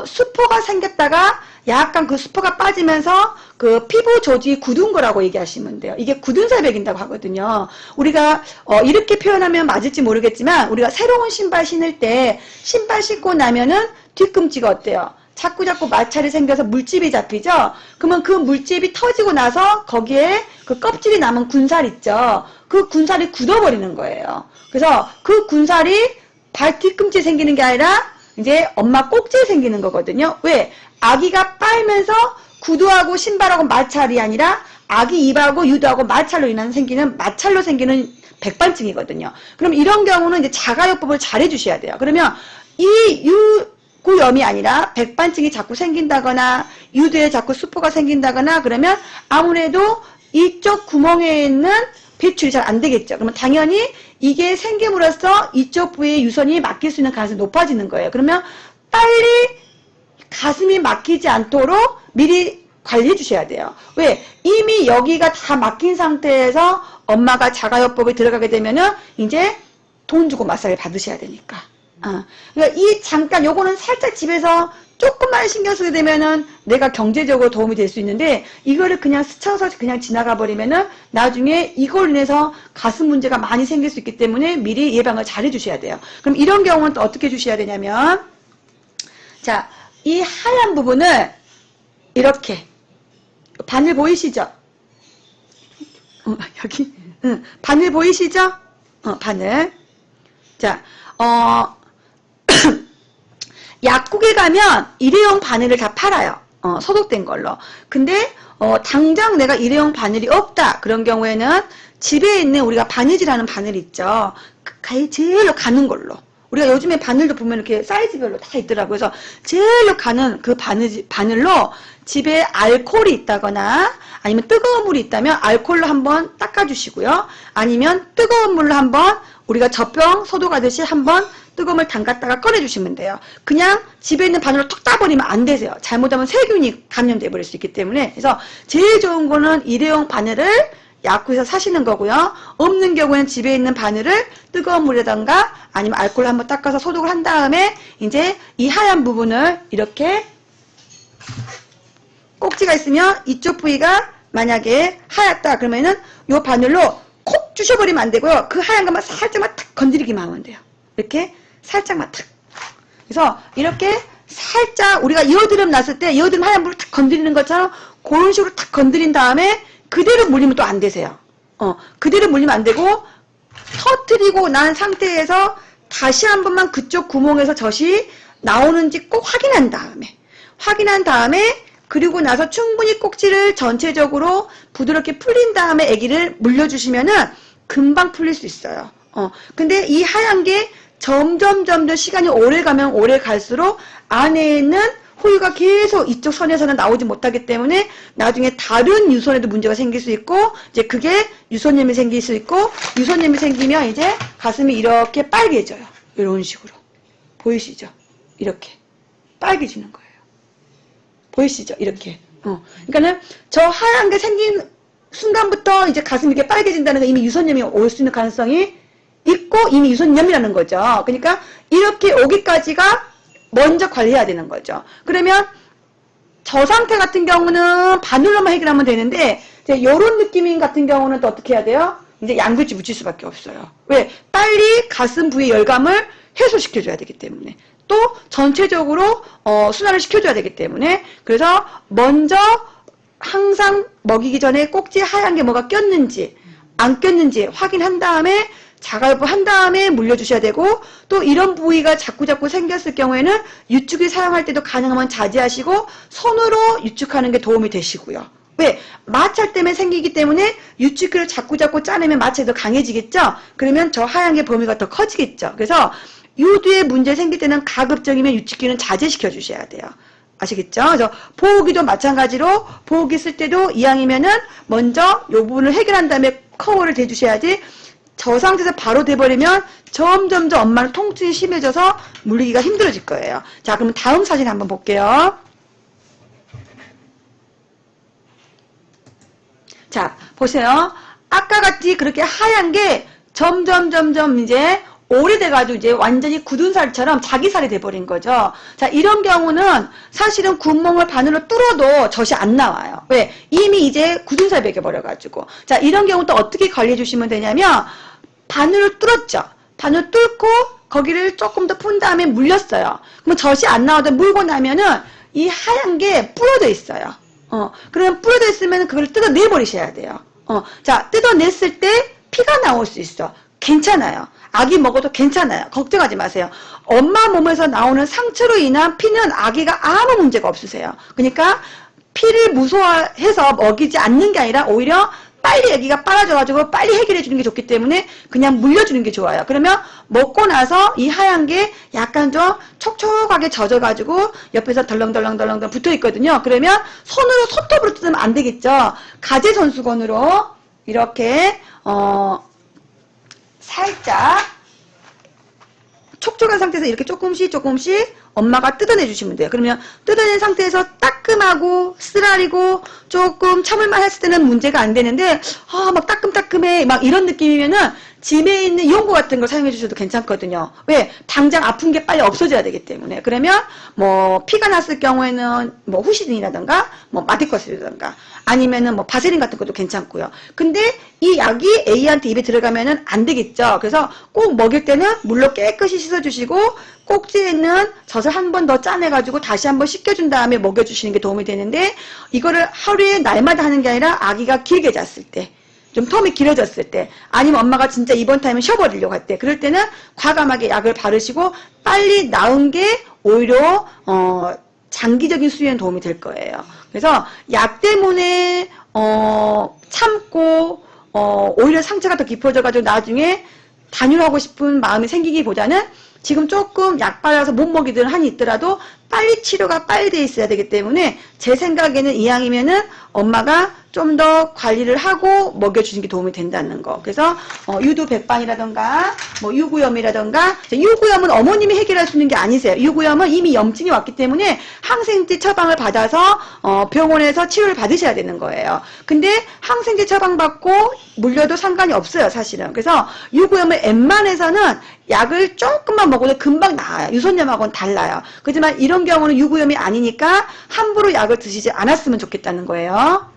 수포가 생겼다가 약간 그 수포가 빠지면서 그 피부 조직이 굳은 거라고 얘기하시면 돼요. 이게 굳은 살백인다고 하거든요. 우리가 이렇게 표현하면 맞을지 모르겠지만 우리가 새로운 신발 신을 때 신발 신고 나면은 뒤꿈치가 어때요? 자꾸자꾸 마찰이 생겨서 물집이 잡히죠? 그러면 그 물집이 터지고 나서 거기에 그 껍질이 남은 군살 있죠? 그 군살이 굳어버리는 거예요. 그래서 그 군살이 발 뒤꿈치에 생기는 게 아니라 이제 엄마 꼭지에 생기는 거거든요. 왜? 아기가 빨면서 구두하고 신발하고 마찰이 아니라 아기 입하고 유두하고 마찰로 마찰로 생기는 백반증이거든요. 그럼 이런 경우는 이제 자가요법을 잘 해주셔야 돼요. 그러면 이 유구염이 아니라 백반증이 자꾸 생긴다거나 유두에 자꾸 수포가 생긴다거나 그러면 아무래도 이쪽 구멍에 있는 배출이 잘 안 되겠죠. 그러면 당연히 이게 생김으로써 이쪽 부위에 유선이 막힐 수 있는 가능성이 높아지는 거예요. 그러면 빨리 가슴이 막히지 않도록 미리 관리해 주셔야 돼요. 왜? 이미 여기가 다 막힌 상태에서 엄마가 자가요법에 들어가게 되면은 이제 돈 주고 마사지를 받으셔야 되니까. 그러니까 이 잠깐 요거는 살짝 집에서 조금만 신경 쓰게 되면은 내가 경제적으로 도움이 될 수 있는데 이거를 그냥 스쳐서 그냥 지나가 버리면은 나중에 이걸로 인해서 가슴 문제가 많이 생길 수 있기 때문에 미리 예방을 잘 해주셔야 돼요. 그럼 이런 경우는 또 어떻게 해주셔야 되냐면 자, 이 하얀 부분을 이렇게 바늘 보이시죠? 여기 바늘 보이시죠? 바늘. 자, 약국에 가면 일회용 바늘을 다 팔아요. 소독된 걸로. 근데 당장 내가 일회용 바늘이 없다. 그런 경우에는 집에 있는 우리가 바느질하는 바늘 있죠. 제일로 가는 걸로. 우리가 요즘에 바늘도 보면 이렇게 사이즈별로 다 있더라고요. 그래서 제일로 가는 그 바늘로 집에 알코올이 있다거나 아니면 뜨거운 물이 있다면 알코올로 한번 닦아주시고요. 아니면 뜨거운 물로 한번 우리가 젖병 소독하듯이 한번 뜨거운 물 담갔다가 꺼내주시면 돼요. 그냥 집에 있는 바늘로 톡 따버리면 안 되세요. 잘못하면 세균이 감염돼 버릴 수 있기 때문에. 그래서 제일 좋은 거는 일회용 바늘을 약국에서 사시는 거고요. 없는 경우에는 집에 있는 바늘을 뜨거운 물에다가 아니면 알코올로 한번 닦아서 소독을 한 다음에 이제 이 하얀 부분을 이렇게 꼭지가 있으면 이쪽 부위가 만약에 하얗다 그러면은 요 바늘로 콕 주셔버리면 안 되고요. 그 하얀 것만 살짝만 탁 건드리기만 하면 돼요. 이렇게 살짝만 탁. 그래서 이렇게 살짝 우리가 여드름 났을 때 여드름 하얀 부분을 탁 건드리는 것처럼 그런 식으로 탁 건드린 다음에 그대로 물리면 또 안 되세요. 그대로 물리면 안 되고 터뜨리고 난 상태에서 다시 한 번만 그쪽 구멍에서 젖이 나오는지 꼭 확인한 다음에 그리고 나서 충분히 꼭지를 전체적으로 부드럽게 풀린 다음에 아기를 물려주시면은 금방 풀릴 수 있어요. 근데 이 하얀 게 점점 시간이 오래 가면 오래 갈수록 안에 있는 호유가 계속 이쪽 선에서는 나오지 못하기 때문에 나중에 다른 유선에도 문제가 생길 수 있고 이제 그게 유선염이 생길 수 있고 유선염이 생기면 이제 가슴이 이렇게 빨개져요. 이런 식으로. 보이시죠? 이렇게 빨개지는 거예요. 보이시죠? 이렇게. 그러니까는 저 하얀 게 생긴 순간부터 이제 가슴이 이렇게 빨개진다는 건 이미 유선염이 올 수 있는 가능성이 있고 이미 유선염이라는 거죠. 그러니까 이렇게 오기까지가 먼저 관리해야 되는 거죠. 그러면 저 상태 같은 경우는 바늘로만 해결하면 되는데 이제 이런 느낌인 같은 경우는 또 어떻게 해야 돼요? 이제 양배추 묻힐 수밖에 없어요. 왜? 빨리 가슴 부위 열감을 해소시켜줘야 되기 때문에 또 전체적으로 순환을 시켜줘야 되기 때문에 그래서 먼저 항상 먹이기 전에 꼭지에 하얀 게 뭐가 꼈는지 안 꼈는지 확인한 다음에 자가요법 한 다음에 물려주셔야 되고 또 이런 부위가 자꾸자꾸 생겼을 경우에는 유축기 사용할 때도 가능하면 자제하시고 손으로 유축하는 게 도움이 되시고요. 왜? 마찰 때문에 생기기 때문에 유축기를 자꾸자꾸 짜내면 마찰이 더 강해지겠죠? 그러면 저 하얀 게 범위가 더 커지겠죠? 그래서 유두에 문제 생길 때는 가급적이면 유축기는 자제시켜 주셔야 돼요. 아시겠죠? 그래서 보호기도 마찬가지로 보호기 쓸 때도 이왕이면은 먼저 요 부분을 해결한 다음에 커버를 대주셔야지 저 상태에서 바로 돼버리면 점점 엄마는 통증이 심해져서 물리기가 힘들어질 거예요. 자, 그러면 다음 사진 한번 볼게요. 자, 보세요. 아까 같이 그렇게 하얀 게 점점 이제 오래돼가지고 이제 완전히 굳은 살처럼 자기 살이 돼버린 거죠. 자, 이런 경우는 사실은 구멍을 바늘로 뚫어도 젖이 안 나와요. 왜? 이미 이제 굳은 살 배겨버려가지고. 자, 이런 경우 또 어떻게 관리해 주시면 되냐면, 바늘을 뚫었죠. 바늘 뚫고 거기를 조금 더 푼 다음에 물렸어요. 그러면 젖이 안 나오다 물고 나면은 이 하얀 게 부러져 있어요. 그러면 부러져 있으면 그걸 뜯어내버리셔야 돼요. 자, 뜯어냈을 때 피가 나올 수 있어. 괜찮아요. 아기 먹어도 괜찮아요. 걱정하지 마세요. 엄마 몸에서 나오는 상처로 인한 피는 아기가 아무 문제가 없으세요. 그러니까 피를 무서워해서 먹이지 않는 게 아니라 오히려 빨리 아기가 빨아져가지고 빨리 해결해 주는 게 좋기 때문에 그냥 물려주는 게 좋아요. 그러면 먹고 나서 이 하얀 게 약간 좀 촉촉하게 젖어가지고 옆에서 덜렁덜렁 붙어 있거든요. 그러면 손으로 손톱으로 뜯으면 안 되겠죠. 가제손수건으로 이렇게 살짝 촉촉한 상태에서 이렇게 조금씩 엄마가 뜯어내 주시면 돼요. 그러면 뜯어낸 상태에서 따끔하고 쓰라리고 조금 참을만 했을 때는 문제가 안 되는데 막 따끔따끔해 막 이런 느낌이면은 집에 있는 이용구 같은 걸 사용해 주셔도 괜찮거든요. 왜? 당장 아픈 게 빨리 없어져야 되기 때문에. 그러면 뭐 피가 났을 경우에는 뭐 후시딘이라든가 뭐 마디커스라든가 아니면은 뭐 바세린 같은 것도 괜찮고요. 근데 이 약이 A한테 입에 들어가면은 안 되겠죠. 그래서 꼭 먹일 때는 물로 깨끗이 씻어주시고 꼭지에 있는 젖을 한 번 더 짜내가지고 다시 한번 씻겨준 다음에 먹여주시는 게 도움이 되는데 이거를 하루에 날마다 하는 게 아니라 아기가 길게 잤을 때 좀 텀이 길어졌을 때 아니면 엄마가 진짜 이번 타임은 쉬어버리려고 할 때 그럴 때는 과감하게 약을 바르시고 빨리 나은 게 오히려 장기적인 수유에는 도움이 될 거예요. 그래서 약 때문에 참고 오히려 상처가 더 깊어져가지고 나중에 단유하고 싶은 마음이 생기기보다는 지금 조금 약 발라서 못 먹이든 한이 있더라도 빨리 치료가 빨리 돼 있어야 되기 때문에 제 생각에는 이왕이면은 엄마가 좀 더 관리를 하고 먹여주는 게 도움이 된다는 거. 그래서 유두 백반이라던가 뭐 유구염이라던가 유구염은 어머님이 해결할 수 있는 게 아니세요. 유구염은 이미 염증이 왔기 때문에 항생제 처방을 받아서 병원에서 치료를 받으셔야 되는 거예요. 근데 항생제 처방 받고 물려도 상관이 없어요, 사실은. 그래서 유구염을 웬만해서는 약을 조금만 먹어도 금방 나아요. 유선염하고는 달라요. 그렇지만 이런 경우는 유구염이 아니니까 함부로 약을 드시지 않았으면 좋겠다는 거예요.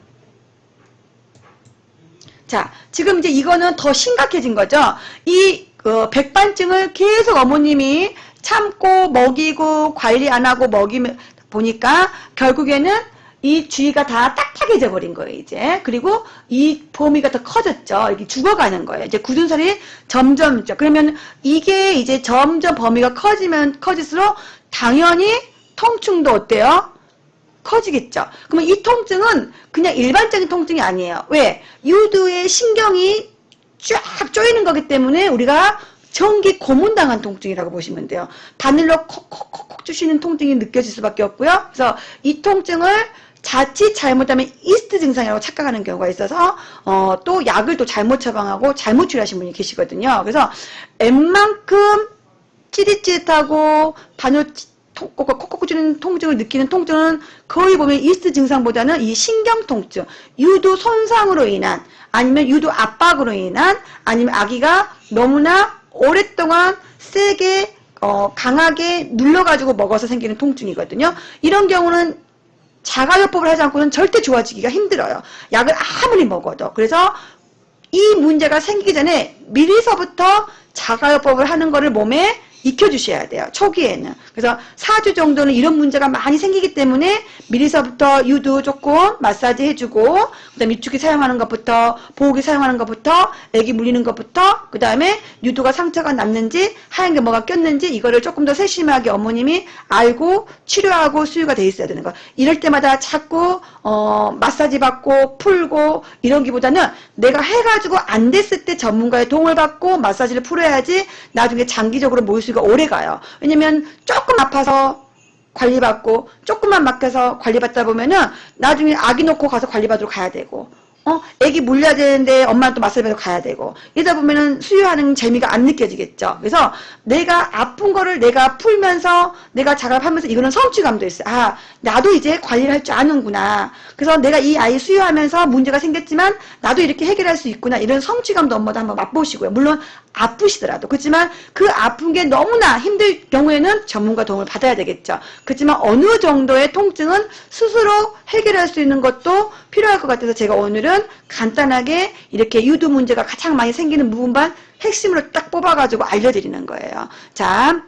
자, 지금 이제 이거는 더 심각해진 거죠. 이 백반증을 계속 어머님이 참고 먹이고 관리 안 하고 먹이면 보니까 결국에는 이 주위가 다 딱딱해져 버린 거예요, 이제. 그리고 이 범위가 더 커졌죠. 이렇게 죽어가는 거예요. 이제 굳은 살이 점점, 그러면 이게 이제 점점 범위가 커질수록 당연히 통증도 어때요? 커지겠죠. 그러면 이 통증은 그냥 일반적인 통증이 아니에요. 왜? 유두의 신경이 쫙 조이는 거기 때문에 우리가 전기 고문당한 통증이라고 보시면 돼요. 바늘로 콕콕콕 주시는 통증이 느껴질 수밖에 없고요. 그래서 이 통증을 자칫 잘못하면 이스트 증상이라고 착각하는 경우가 있어서 또 약을 또 잘못 처방하고 잘못 치료하신 분이 계시거든요. 그래서 웬만큼 찌릿찌릿하고 바늘 콕콕 주는 통증을 느끼는 통증은 거의 보면 이스트 증상보다는 이 신경 통증, 유두 손상으로 인한 아니면 유두 압박으로 인한 아니면 아기가 너무나 오랫동안 세게 강하게 눌러가지고 먹어서 생기는 통증이거든요. 이런 경우는 자가요법을 하지 않고는 절대 좋아지기가 힘들어요. 약을 아무리 먹어도. 그래서 이 문제가 생기기 전에 미리서부터 자가요법을 하는 거를 몸에 익혀주셔야 돼요. 초기에는. 그래서 4주 정도는 이런 문제가 많이 생기기 때문에 미리서부터 유두 조금 마사지 해주고 그 다음에 유축기 사용하는 것부터 보호기 사용하는 것부터 애기 물리는 것부터 그 다음에 유두가 상처가 났는지 하얀 게 뭐가 꼈는지 이거를 조금 더 세심하게 어머님이 알고 치료하고 수유가 돼 있어야 되는 거. 이럴 때마다 자꾸 마사지 받고 풀고 이러기보다는 내가 해가지고 안 됐을 때 전문가의 도움을 받고 마사지를 풀어야지 나중에 장기적으로 모일 수 수유가 오래 가요. 왜냐면 조금 아파서 관리받고 조금만 막혀서 관리받다 보면은 나중에 아기 놓고 가서 관리받으러 가야 되고 애기 물려야 되는데 엄마는 또 맞서면서 가야 되고 이러다 보면은 수유하는 재미가 안 느껴지겠죠. 그래서 내가 아픈 거를 내가 풀면서 내가 자각하면서 이거는 성취감도 있어요. 아, 나도 이제 관리를 할 줄 아는구나. 그래서 내가 이 아이 수유하면서 문제가 생겼지만 나도 이렇게 해결할 수 있구나. 이런 성취감도 엄마도 한번 맛보시고요. 물론 아프시더라도. 그렇지만 그 아픈 게 너무나 힘들 경우에는 전문가 도움을 받아야 되겠죠. 그렇지만 어느 정도의 통증은 스스로 해결할 수 있는 것도 필요할 것 같아서 제가 오늘은 간단하게 이렇게 유두 문제가 가장 많이 생기는 부분만 핵심으로 딱 뽑아가지고 알려드리는 거예요. 자,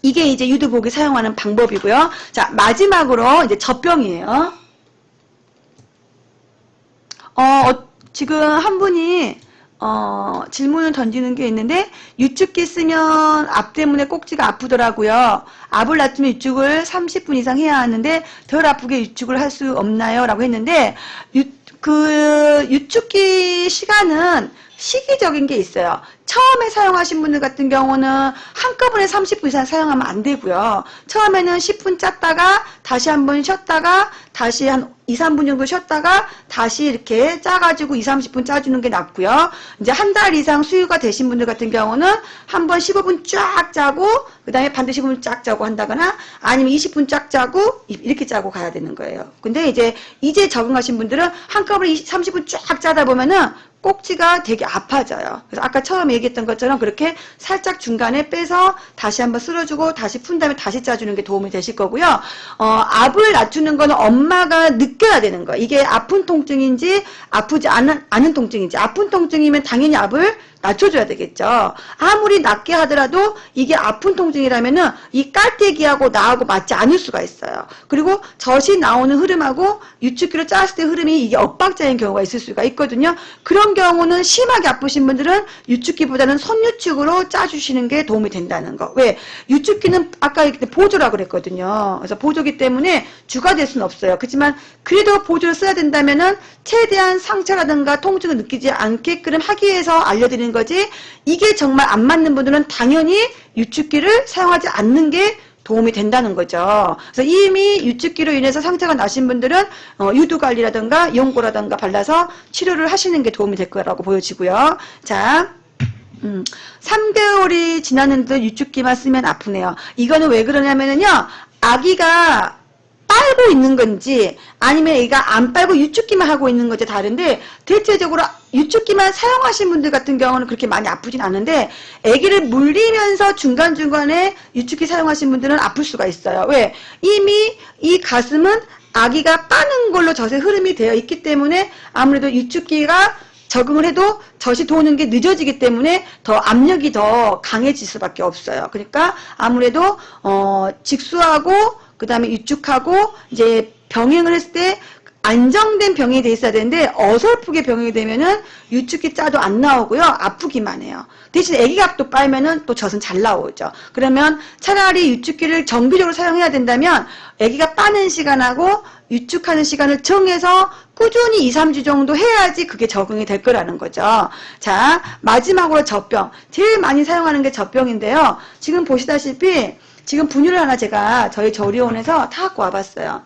이게 이제 유두복이 사용하는 방법이고요. 자, 마지막으로 이제 젖병이에요. 지금 한 분이 질문을 던지는 게 있는데 유축기 쓰면 압 때문에 꼭지가 아프더라고요. 압을 낮추면 유축을 30분 이상 해야 하는데 덜 아프게 유축을 할 수 없나요? 라고 했는데 유축기 시간은 시기적인 게 있어요. 처음에 사용하신 분들 같은 경우는 한꺼번에 30분 이상 사용하면 안 되고요. 처음에는 10분 짰다가 다시 한번 쉬었다가 다시 한 2, 3분 정도 쉬었다가 다시 이렇게 짜가지고 2, 30분 짜주는 게 낫고요. 이제 한 달 이상 수유가 되신 분들 같은 경우는 한 번 15분 쫙 짜고 그 다음에 반드시 15분 쫙 짜고 한다거나 아니면 20분 쫙 짜고 이렇게 짜고 가야 되는 거예요. 근데 이제 적응하신 분들은 한꺼번에 30분 쫙 짜다 보면은 꼭지가 되게 아파져요. 그래서 아까 처음 얘기했던 것처럼 그렇게 살짝 중간에 빼서 다시 한번 쓸어주고 다시 푼 다음에 다시 짜주는 게 도움이 되실 거고요. 압을 낮추는 거는 엄마가 느껴야 되는 거예요. 이게 아픈 통증인지 아프지 않은 통증인지. 아픈 통증이면 당연히 압을 낮춰줘야 되겠죠. 아무리 낮게 하더라도 이게 아픈 통증이라면은 이 깔때기하고 나하고 맞지 않을 수가 있어요. 그리고 젖이 나오는 흐름하고 유축기로 짰을 때 흐름이 이게 엇박자인 경우가 있을 수가 있거든요. 그런 경우는 심하게 아프신 분들은 유축기보다는 손유축으로 짜주시는 게 도움이 된다는 거. 왜? 유축기는 아까 얘기했을 때 보조라고 그랬거든요. 그래서 보조기 때문에 주가 될 수는 없어요. 그렇지만 그래도 보조를 써야 된다면은 최대한 상처라든가 통증을 느끼지 않게끔 하기 위해서 알려드리는 거지, 이게 정말 안 맞는 분들은 당연히 유축기를 사용하지 않는 게 도움이 된다는 거죠. 그래서 이미 유축기로 인해서 상처가 나신 분들은 유두관리라든가 이온고라든가 발라서 치료를 하시는 게 도움이 될 거라고 보여지고요. 자, 3개월이 지났는데도 유축기만 쓰면 아프네요. 이거는 왜 그러냐면요, 아기가 빨고 있는 건지 아니면 애가 안 빨고 유축기만 하고 있는 건지 다른데, 대체적으로 유축기만 사용하신 분들 같은 경우는 그렇게 많이 아프진 않은데 애기를 물리면서 중간중간에 유축기 사용하신 분들은 아플 수가 있어요. 왜? 이미 이 가슴은 아기가 빠는 걸로 젖의 흐름이 되어 있기 때문에 아무래도 유축기가 적응을 해도 젖이 도는 게 늦어지기 때문에 더 압력이 더 강해질 수밖에 없어요. 그러니까 아무래도 직수하고 그 다음에 유축하고 이제 병행을 했을 때 안정된 병행이 돼 있어야 되는데 어설프게 병행이 되면은 유축기 짜도 안 나오고요, 아프기만 해요. 대신 애기가 또 빨면은 또 젖은 잘 나오죠. 그러면 차라리 유축기를 정기적으로 사용해야 된다면 애기가 빠는 시간하고 유축하는 시간을 정해서 꾸준히 2, 3주 정도 해야지 그게 적응이 될 거라는 거죠. 자, 마지막으로 젖병. 제일 많이 사용하는 게 젖병인데요. 지금 보시다시피 지금 분유를 하나 제가 저희 조리원에서 다 갖고 와봤어요.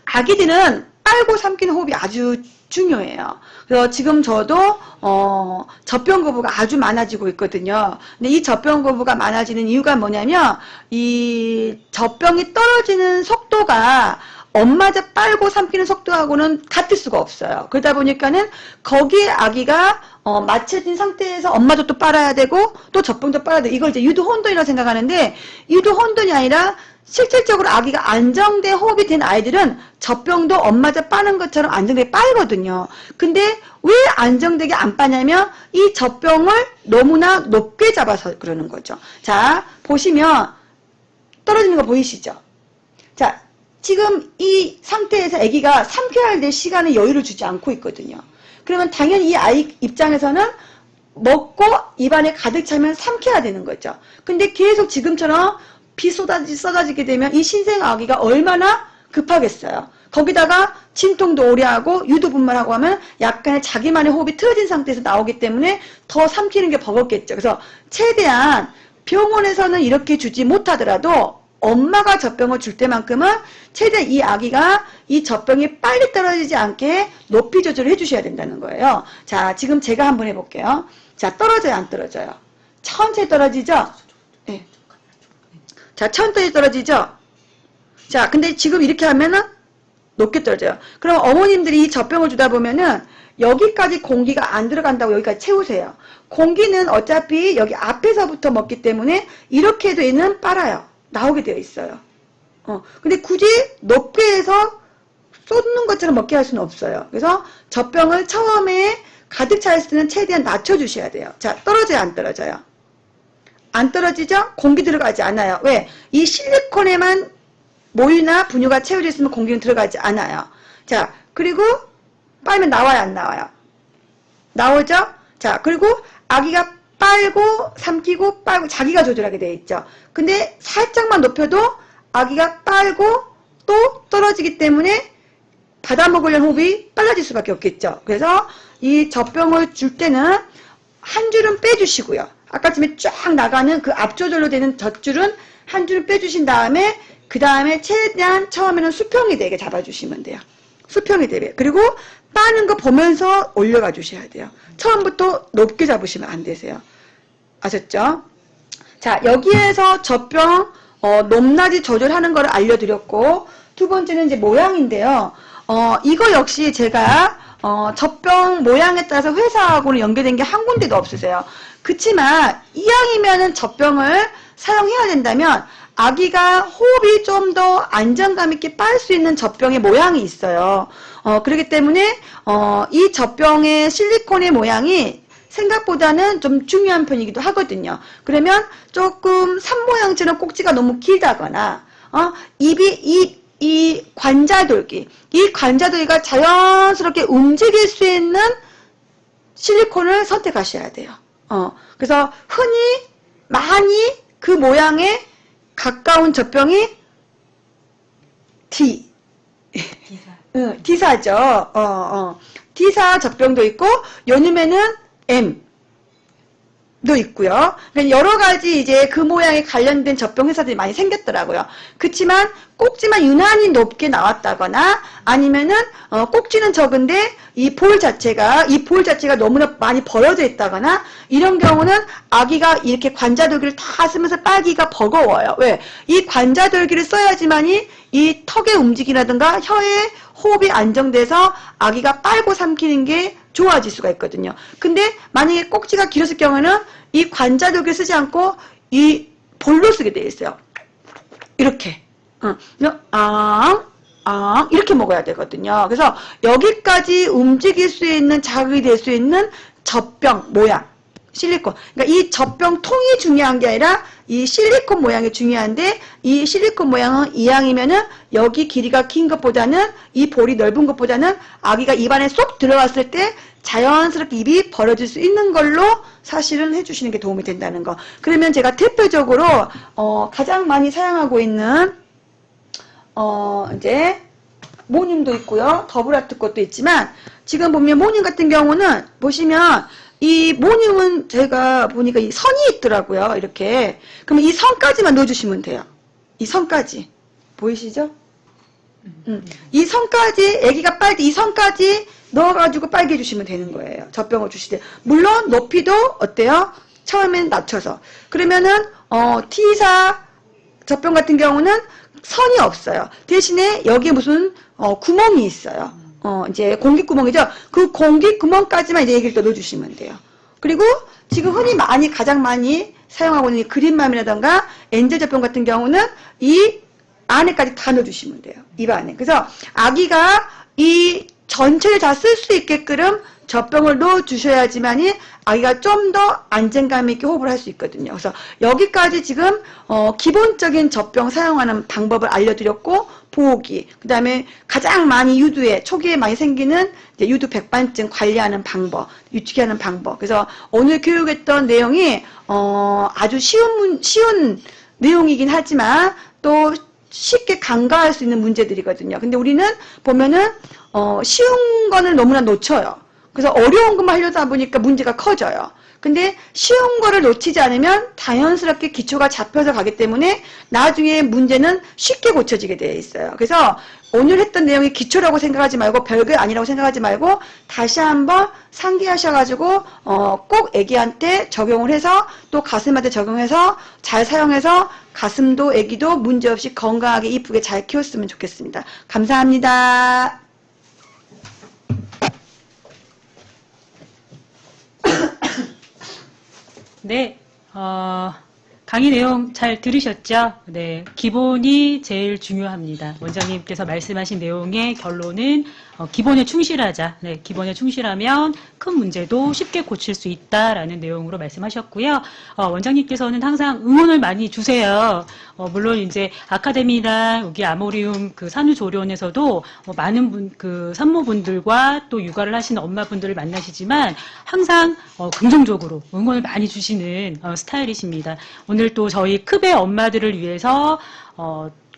아기들은 빨고 삼키는 호흡이 아주 중요해요. 그래서 지금 저도 젖병 거부가 아주 많아지고 있거든요. 근데 이 젖병 거부가 많아지는 이유가 뭐냐면 이 젖병이 떨어지는 속도가 엄마자 빨고 삼키는 속도하고는 같을 수가 없어요. 그러다 보니까는 거기에 아기가 맞춰진 상태에서 엄마도 또 빨아야 되고 또 젖병도 빨아야 되고, 이걸 이제 유두 혼돈이라고 생각하는데 유두 혼돈이 아니라 실질적으로 아기가 안정된 호흡이 된 아이들은 젖병도 엄마자 빠는 것처럼 안정되게 빨거든요. 근데 왜 안정되게 안 빠냐면 이 젖병을 너무나 높게 잡아서 그러는 거죠. 자, 보시면 떨어지는 거 보이시죠? 자, 지금 이 상태에서 아기가 삼켜야 될 시간에 여유를 주지 않고 있거든요. 그러면 당연히 이 아이 입장에서는 먹고 입안에 가득 차면 삼켜야 되는 거죠. 근데 계속 지금처럼 비 쏟아지게 되면 이 신생 아기가 얼마나 급하겠어요. 거기다가 진통도 오래 하고 유두분만하고 하면 약간의 자기만의 호흡이 틀어진 상태에서 나오기 때문에 더 삼키는 게 버겁겠죠. 그래서 최대한 병원에서는 이렇게 주지 못하더라도 엄마가 젖병을 줄 때만큼은 최대한 이 아기가 이 젖병이 빨리 떨어지지 않게 높이 조절을 해주셔야 된다는 거예요. 자, 지금 제가 한번 해볼게요. 자, 떨어져요, 안 떨어져요? 천천히 떨어지죠? 네. 자, 천천히 떨어지죠? 자, 근데 지금 이렇게 하면은 높게 떨어져요. 그럼 어머님들이 이 젖병을 주다 보면은 여기까지 공기가 안 들어간다고 여기까지 채우세요. 공기는 어차피 여기 앞에서부터 먹기 때문에 이렇게 해도 얘는 빨아요. 나오게 되어 있어요. 근데 굳이 높게 해서 쏟는 것처럼 먹게 할 수는 없어요. 그래서 젖병을 처음에 가득 차 있을 때는 최대한 낮춰주셔야 돼요. 자, 떨어져요, 안 떨어져요? 안 떨어지죠? 공기 들어가지 않아요. 왜? 이 실리콘에만 모유나 분유가 채워져 있으면 공기는 들어가지 않아요. 자, 그리고 빨면 나와요, 안 나와요? 나오죠? 자, 그리고 아기가 빨고 삼키고 빨고 자기가 조절하게 되어 있죠. 근데 살짝만 높여도 아기가 빨고 또 떨어지기 때문에 받아먹으려는 호흡이 빨라질 수밖에 없겠죠. 그래서 이 젖병을 줄 때는 한 줄은 빼주시고요. 아까 전에 쫙 나가는 그 앞조절로 되는 젖줄은 한 줄은 빼주신 다음에 그 다음에 최대한 처음에는 수평이 되게 잡아주시면 돼요. 수평이 되게. 그리고 빠는 거 보면서 올려가 주셔야 돼요. 처음부터 높게 잡으시면 안 되세요. 아셨죠? 자, 여기에서 젖병 높낮이 조절하는 걸 알려드렸고, 두 번째는 이제 모양인데요. 이거 역시 제가 젖병 모양에 따라서 회사하고는 연계된 게 한 군데도 없으세요. 그치만 이왕이면은 젖병을 사용해야 된다면 아기가 호흡이 좀 더 안정감 있게 빨 수 있는 젖병의 모양이 있어요. 그렇기 때문에 이 젖병의 실리콘의 모양이 생각보다는 좀 중요한 편이기도 하거든요. 그러면 조금 산 모양처럼 꼭지가 너무 길다거나 이 관자돌기, 이 관자돌기가 자연스럽게 움직일 수 있는 실리콘을 선택하셔야 돼요. 그래서 흔히 많이 그 모양에 가까운 젖병이 D사죠. D사 젖병도 있고 요즘에는 M도 있고요. 그러니까 여러 가지 이제 그 모양에 관련된 젖병 회사들이 많이 생겼더라고요. 그렇지만 꼭지만 유난히 높게 나왔다거나 아니면은 꼭지는 적은데 이 볼 자체가 너무나 많이 벌어져 있다거나 이런 경우는 아기가 이렇게 관자돌기를 다 쓰면서 빨기가 버거워요. 왜? 이 관자돌기를 써야지만이 이 턱의 움직임이라든가 혀의 호흡이 안정돼서 아기가 빨고 삼키는 게 좋아질 수가 있거든요. 근데 만약에 꼭지가 길었을 경우에는 이 관자돌기를 쓰지 않고 이 볼로 쓰게 되어 있어요. 이렇게. 이렇게 먹어야 되거든요. 그래서 여기까지 움직일 수 있는 자극이 될 수 있는 젖병 모양, 실리콘. 그러니까 이 젖병 통이 중요한 게 아니라 이 실리콘 모양이 중요한데 이 실리콘 모양은 이왕이면은 여기 길이가 긴 것보다는 이 볼이 넓은 것보다는 아기가 입안에 쏙 들어갔을 때 자연스럽게 입이 벌어질 수 있는 걸로 사실은 해주시는 게 도움이 된다는 거. 그러면 제가 대표적으로 가장 많이 사용하고 있는 이제 모님도 있고요. 더블아트 것도 있지만 지금 보면 모님 같은 경우는 보시면 이 모님은 제가 보니까 이 선이 있더라고요. 이렇게. 그러면 이 선까지만 넣어주시면 돼요. 이 선까지. 보이시죠? 이 선까지, 애기가 빨 때 이 선까지 넣어가지고 빨게 해주시면 되는 거예요. 젖병을 주실 때. 물론 높이도 어때요? 처음엔 낮춰서. 그러면은 T사 젖병 같은 경우는 선이 없어요. 대신에 여기에 무슨 구멍이 있어요. 이제 공기구멍이죠. 그 공기구멍까지만 이제 얘기를 또 넣어주시면 돼요. 그리고 지금 흔히 가장 많이 사용하고 있는 그린맘이라던가 엔젤 젖병 같은 경우는 이 안에까지 다 넣어주시면 돼요. 입 안에. 그래서 아기가 이 전체를 다 쓸 수 있게끔 젖병을 넣어주셔야지만이 아기가 좀 더 안정감 있게 호흡을 할 수 있거든요. 그래서 여기까지 지금 기본적인 젖병 사용하는 방법을 알려드렸고 보호기, 그 다음에 가장 많이 초기에 많이 생기는 이제 유두 백반증 관리하는 방법, 유치기하는 방법. 그래서 오늘 교육했던 내용이 아주 쉬운 내용이긴 하지만 또 쉽게 간과할 수 있는 문제들이거든요. 근데 우리는 보면은 쉬운 거는 너무나 놓쳐요. 그래서 어려운 것만 하려다 보니까 문제가 커져요. 근데 쉬운 거를 놓치지 않으면 자연스럽게 기초가 잡혀서 가기 때문에 나중에 문제는 쉽게 고쳐지게 되어 있어요. 그래서 오늘 했던 내용이 기초라고 생각하지 말고 별게 아니라고 생각하지 말고 다시 한번 상기하셔가지고 꼭 애기한테 적용을 해서 또 가슴한테 적용해서 잘 사용해서 가슴도 애기도 문제없이 건강하게 이쁘게 잘 키웠으면 좋겠습니다. 감사합니다. 네, 강의 내용 잘 들으셨죠? 네, 기본이 제일 중요합니다. 원장님께서 말씀하신 내용의 결론은 기본에 충실하자. 네, 기본에 충실하면 큰 문제도 쉽게 고칠 수 있다라는 내용으로 말씀하셨고요. 원장님께서는 항상 응원을 많이 주세요. 물론 이제 아카데미랑 여기 아모리움 그 산후조리원에서도 많은 그 산모분들과 또 육아를 하시는 엄마분들을 만나시지만 항상 긍정적으로 응원을 많이 주시는 스타일이십니다. 오늘 또 저희 크베 엄마들을 위해서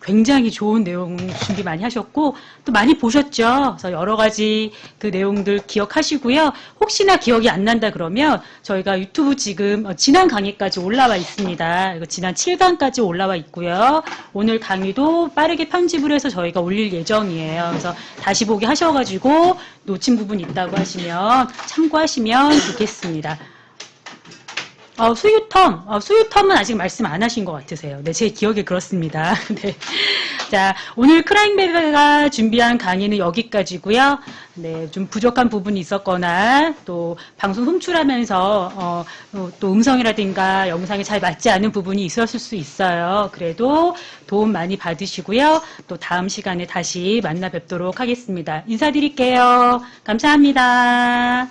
굉장히 좋은 내용 준비 많이 하셨고 또 많이 보셨죠. 그래서 여러 가지 그 내용들 기억하시고요. 혹시나 기억이 안 난다 그러면 저희가 유튜브 지금 지난 강의까지 올라와 있습니다. 그리고 지난 7강까지 올라와 있고요. 오늘 강의도 빠르게 편집을 해서 저희가 올릴 예정이에요. 그래서 다시 보기 하셔가지고 놓친 부분 있다고 하시면 참고하시면 좋겠습니다. 수유텀은 아직 말씀 안 하신 것 같으세요. 네, 제 기억에 그렇습니다. 네. 자, 오늘 크라잉베베가 준비한 강의는 여기까지고요. 네, 좀 부족한 부분이 있었거나 또 방송 송출하면서 또 음성이라든가 영상이 잘 맞지 않은 부분이 있었을 수 있어요. 그래도 도움 많이 받으시고요. 또 다음 시간에 다시 만나 뵙도록 하겠습니다. 인사드릴게요. 감사합니다.